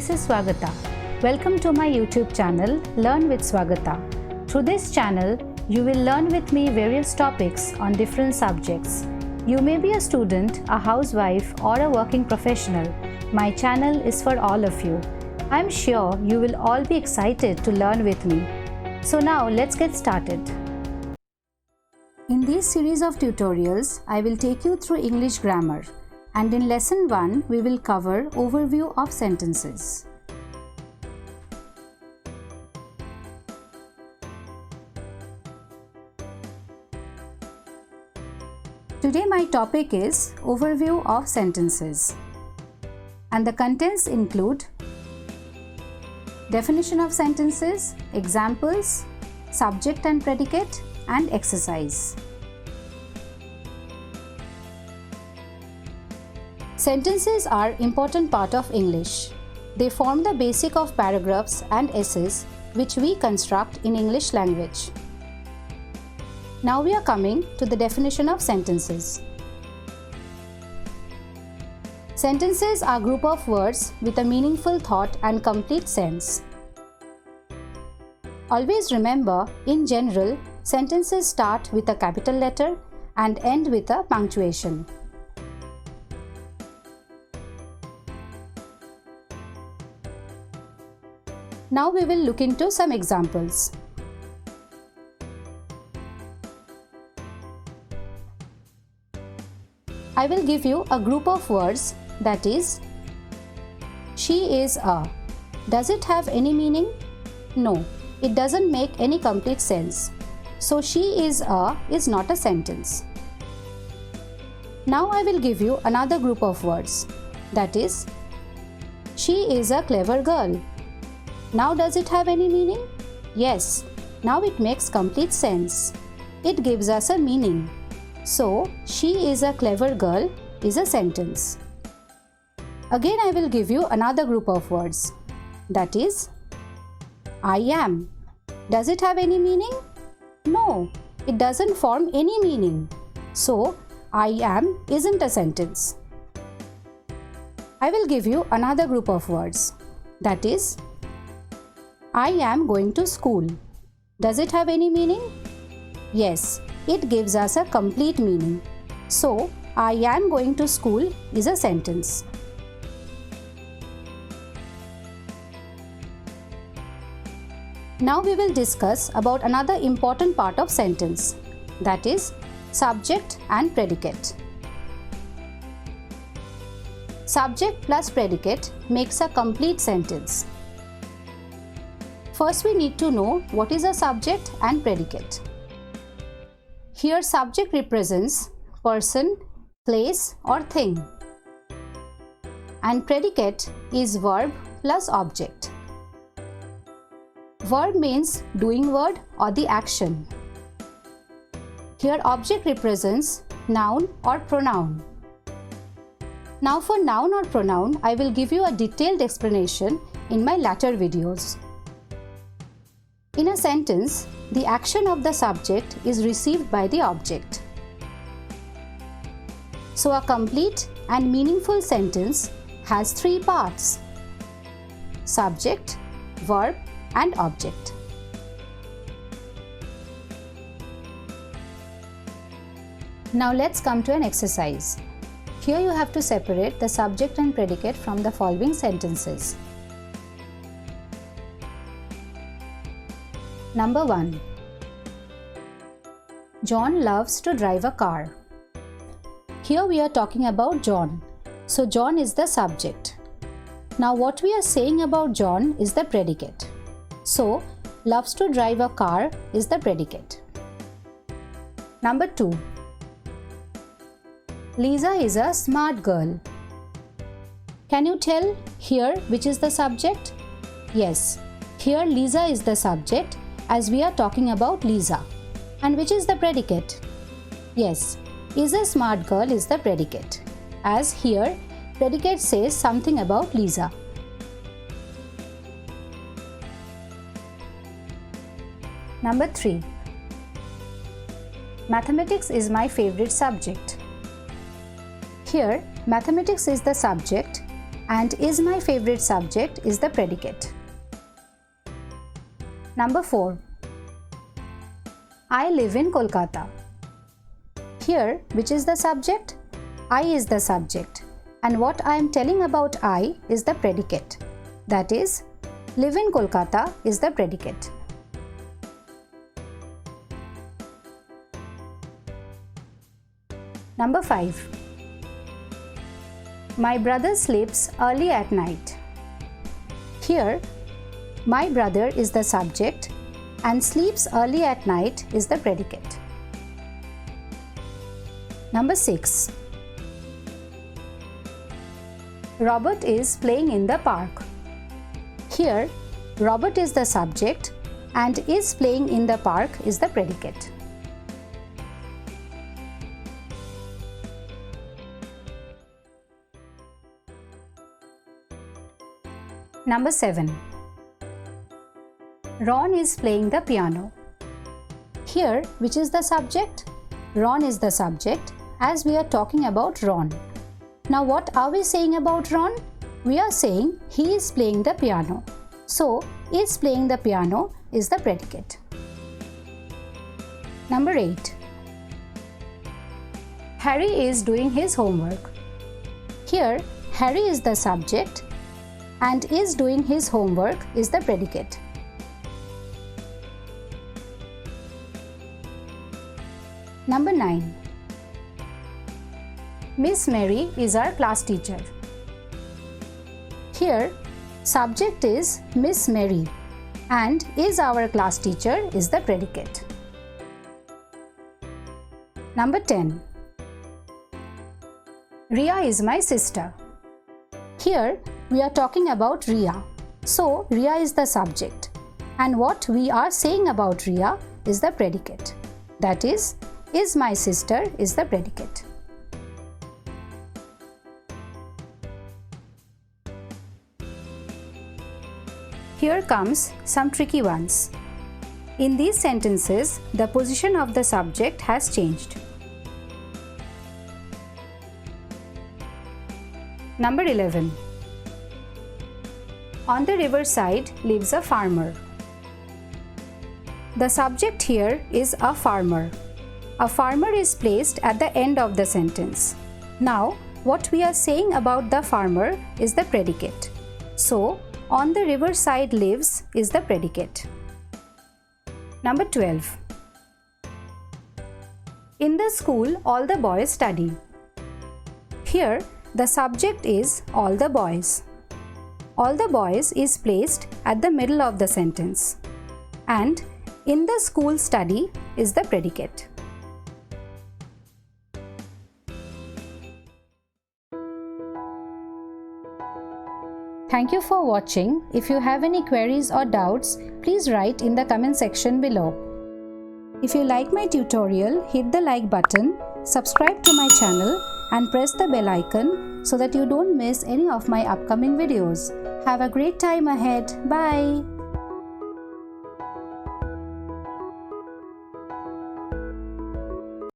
this is Swagata. Welcome to my YouTube channel, Learn with Swagata. Through this channel, you will learn with me various topics on different subjects. You may be a student, a housewife, or a working professional. My channel is for all of you. I'm sure you will all be excited to learn with me. So now let's get started. In this series of tutorials, I will take you through English grammar. And in lesson 1, we will cover overview of sentences. Today my topic is overview of sentences. And the contents include definition of sentences, examples, subject and predicate, and exercise. Sentences are important part of English. They form the basic of paragraphs and essays which we construct in English language. Now we are coming to the definition of sentences. Sentences are group of words with a meaningful thought and complete sense. Always remember, in general, sentences start with a capital letter and end with a punctuation. Now we will look into some examples. I will give you a group of words, that is, she is a. Does it have any meaning? No, it doesn't make any complete sense. So she is a is not a sentence. Now I will give you another group of words, that is, she is a clever girl. Now does it have any meaning? Yes, now it makes complete sense. It gives us a meaning. So, she is a clever girl is a sentence. Again I will give you another group of words. That is, I am. Does it have any meaning? No, it doesn't form any meaning. So, I am isn't a sentence. I will give you another group of words. That is, I am going to school. Does it have any meaning? Yes, it gives us a complete meaning. So, I am going to school is a sentence. Now we will discuss about another important part of sentence, that is, subject and predicate. Subject plus predicate makes a complete sentence. First, we need to know what is a subject and predicate. Here, subject represents person, place, or thing. And predicate is verb plus object. Verb means doing word or the action. Here, object represents noun or pronoun. Now, for noun or pronoun, I will give you a detailed explanation in my later videos. In a sentence, the action of the subject is received by the object. So a complete and meaningful sentence has three parts: subject, verb, and object. Now let's come to an exercise. Here you have to separate the subject and predicate from the following sentences. Number 1. John loves to drive a car. Here we are talking about John. So John is the subject. Now what we are saying about John is the predicate. So loves to drive a car is the predicate. Number 2. Lisa is a smart girl. Can you tell here which is the subject? Yes, here Lisa is the subject, as we are talking about Lisa. And which is the predicate? Yes, is a smart girl is the predicate, as here predicate says something about Lisa. Number 3. Mathematics is my favorite subject. Here, mathematics is the subject and is my favorite subject is the predicate. Number 4. I live in Kolkata. Here, which is the subject? I is the subject, and what I am telling about I is the predicate. That is, live in Kolkata is the predicate. Number 5. My brother sleeps early at night. Here, my brother is the subject and sleeps early at night is the predicate. Number 6. Robert is playing in the park. Here, Robert is the subject and is playing in the park is the predicate. Number 7. Ron is playing the piano. Here, which is the subject? Ron is the subject as we are talking about Ron. Now what are we saying about Ron? We are saying he is playing the piano. So, is playing the piano is the predicate. Number 8. Harry is doing his homework. Here, Harry is the subject and is doing his homework is the predicate. Number 9. Miss Mary is our class teacher. Here, subject is Miss Mary and is our class teacher is the predicate. Number 10. Ria is my sister. Here, we are talking about Ria. So, Ria is the subject. And what we are saying about Ria is the predicate. That is my sister is the predicate. Here comes some tricky ones. In these sentences, the position of the subject has changed. Number 11. On the riverside lives a farmer. The subject here is a farmer. A farmer is placed at the end of the sentence. Now, what we are saying about the farmer is the predicate. So, on the riverside lives is the predicate. Number 12. In the school, all the boys study. Here, the subject is all the boys. All the boys is placed at the middle of the sentence. And in the school study is the predicate. Thank you for watching. If you have any queries or doubts, please write in the comment section below. If you like my tutorial, hit the like button, subscribe to my channel and press the bell icon so that you don't miss any of my upcoming videos. Have a great time ahead. Bye.